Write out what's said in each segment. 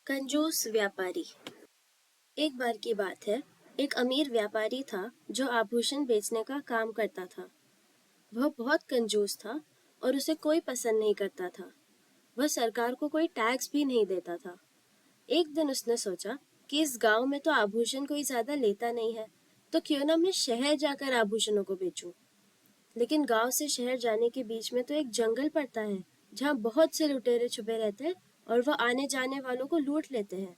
कंजूस व्यापारी। एक बार की बात है, एक अमीर व्यापारी था जो आभूषण बेचने का काम करता था। वह बहुत कंजूस था और उसे कोई पसंद नहीं करता था। वह सरकार को कोई टैक्स भी नहीं देता था। एक दिन उसने सोचा कि इस गांव में तो आभूषण कोई ज्यादा लेता नहीं है, तो क्यों ना मैं शहर जाकर आभूषणों को बेचूं। लेकिन गांव से शहर जाने के बीच में तो एक जंगल पड़ता है, जहाँ बहुत से लुटेरे छुपे रहते हैं और वह आने जाने वालों को लूट लेते हैं।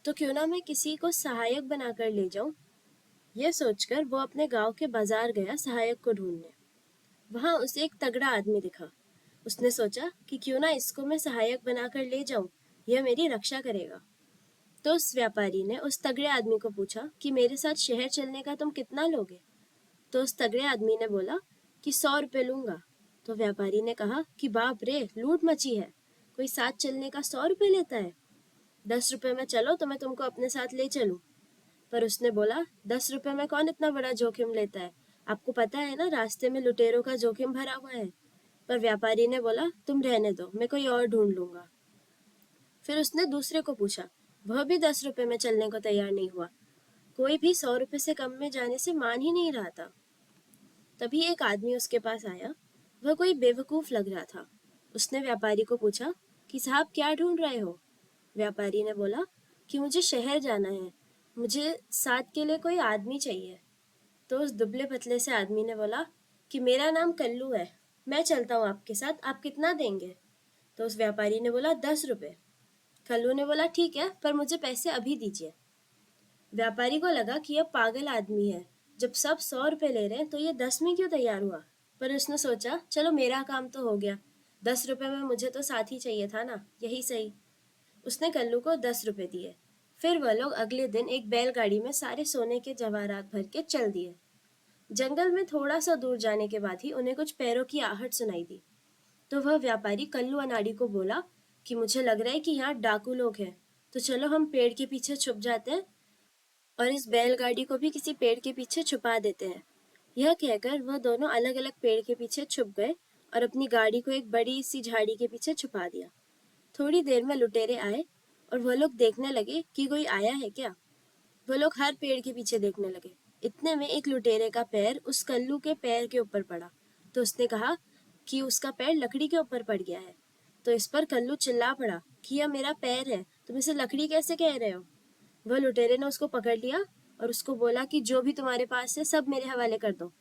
तो क्यों ना मैं किसी को सहायक बनाकर ले जाऊं। यह सोचकर वो अपने गांव के बाजार गया सहायक को ढूंढने। वहां उसे एक तगड़ा आदमी दिखा। उसने सोचा कि क्यों ना इसको मैं सहायक बनाकर ले जाऊं, यह मेरी रक्षा करेगा। तो उस व्यापारी ने उस तगड़े आदमी को पूछा कि मेरे साथ शहर चलने का तुम कितना लोगे। तो उस तगड़े आदमी ने बोला कि 100 रुपये लूंगा। तो व्यापारी ने कहा कि बाप रे, लूट मची है, कोई साथ चलने का 100 रुपये लेता है। 10 रुपये में चलो तो मैं तुमको अपने साथ ले चलूं। पर उसने बोला, 10 रुपये में कौन इतना बड़ा जोखिम लेता है, आपको पता है ना रास्ते में लुटेरों का जोखिम भरा हुआ है। पर व्यापारी ने बोला, तुम रहने दो, मैं कोई और ढूंढ लूंगा। फिर उसने दूसरे को पूछा, वह भी 10 रुपये में चलने को तैयार नहीं हुआ। कोई भी 100 रुपये से कम में जाने से मान ही नहीं रहा था। तभी एक आदमी उसके पास आया। वह कोई बेवकूफ लग रहा था। उसने व्यापारी को पूछा कि साहब क्या ढूंढ रहे हो। व्यापारी ने बोला कि मुझे शहर जाना है, मुझे साथ के लिए कोई आदमी चाहिए। तो उस दुबले पतले से आदमी ने बोला कि मेरा नाम कल्लू है, मैं चलता हूँ आपके साथ, आप कितना देंगे। तो उस व्यापारी ने बोला, 10 रुपये। कल्लू ने बोला, ठीक है, पर मुझे पैसे अभी दीजिए। व्यापारी को लगा कि यह पागल आदमी है, जब सब 100 रुपये ले रहे हैं तो ये 10 में क्यों तैयार हुआ। पर उसने सोचा, चलो मेरा काम तो हो गया, 10 रुपये में मुझे तो साथ ही चाहिए था ना, यही सही। उसने कल्लू को 10 रुपये दिए। फिर वह लोग अगले दिन एक बैलगाड़ी में सारे सोने के जवाहरात भर के चल दिए। जंगल में थोड़ा सा दूर जाने के बाद ही उन्हें कुछ पैरों की आहट सुनाई दी। तो वह व्यापारी कल्लू अनाड़ी को बोला कि मुझे लग रहा है कि यहाँ डाकू लोग हैं, तो चलो हम पेड़ के पीछे छुप जाते हैं और इस बैलगाड़ी को भी किसी पेड़ के पीछे छुपा देते हैं। यह कहकर वह दोनों अलग अलग पेड़ के पीछे छुप गए और अपनी गाड़ी को एक बड़ी सी झाड़ी के पीछे छुपा दिया। थोड़ी देर में लुटेरे आए और वह लोग देखने लगे कि कोई आया है क्या। वह लोग हर पेड़ के पीछे देखने लगे। इतने में एक लुटेरे का पैर उस कल्लू के पैर के ऊपर पड़ा। तो उसने कहा कि उसका पैर लकड़ी के ऊपर पड़ गया है। तो इस पर कल्लू चिल्ला पड़ा कि यह मेरा पैर है, तुम इसे लकड़ी कैसे कह रहे हो। वह लुटेरे ने उसको पकड़ लिया और उसको बोला कि जो भी तुम्हारे पास है सब मेरे हवाले कर दो।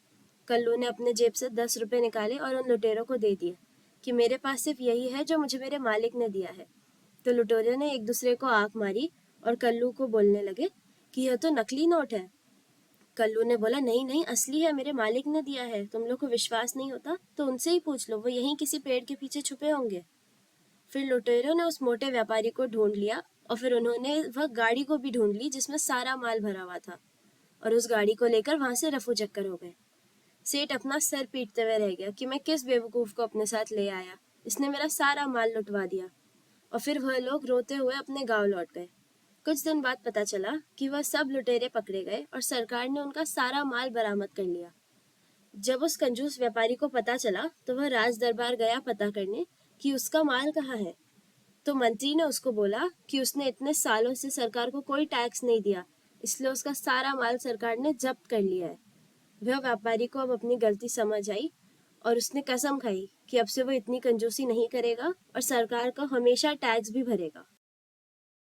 कल्लू ने अपने जेब से 10 रुपये निकाले और उन लुटेरों को दे दिए कि मेरे पास सिर्फ यही है जो मुझे मेरे मालिक ने दिया है। तो लुटेरों ने एक दूसरे को आंख मारी और कल्लू को बोलने लगे कि यह तो नकली नोट है। कल्लू ने बोला, नहीं नहीं, असली है, मेरे मालिक ने दिया है, तुम लोग को विश्वास नहीं होता तो उनसे ही पूछ लो, वो यहीं किसी पेड़ के पीछे छुपे होंगे। फिर लुटेरों ने उस मोटे व्यापारी को ढूंढ लिया और फिर उन्होंने वह गाड़ी को भी ढूंढ ली जिसमें सारा माल भरा हुआ था, और उस गाड़ी को लेकर वहां से रफू चक्कर हो गए। सेठ अपना सर पीटते हुए रह गया कि मैं किस बेवकूफ को अपने साथ ले आया, इसने मेरा सारा माल लुटवा दिया। और फिर वह लोग रोते हुए अपने गांव लौट गए। कुछ दिन बाद पता चला कि वह सब लुटेरे पकड़े गए और सरकार ने उनका सारा माल बरामद कर लिया। जब उस कंजूस व्यापारी को पता चला तो वह राज दरबार गया पता करने कि उसका माल कहाँ है। तो मंत्री ने उसको बोला कि उसने इतने सालों से सरकार को कोई टैक्स नहीं दिया, इसलिए उसका सारा माल सरकार ने जब्त कर लिया है। वह व्यापारी को अब अपनी गलती समझ आई और उसने कसम खाई कि अब से वो इतनी कंजूसी नहीं करेगा और सरकार को हमेशा टैक्स भी भरेगा।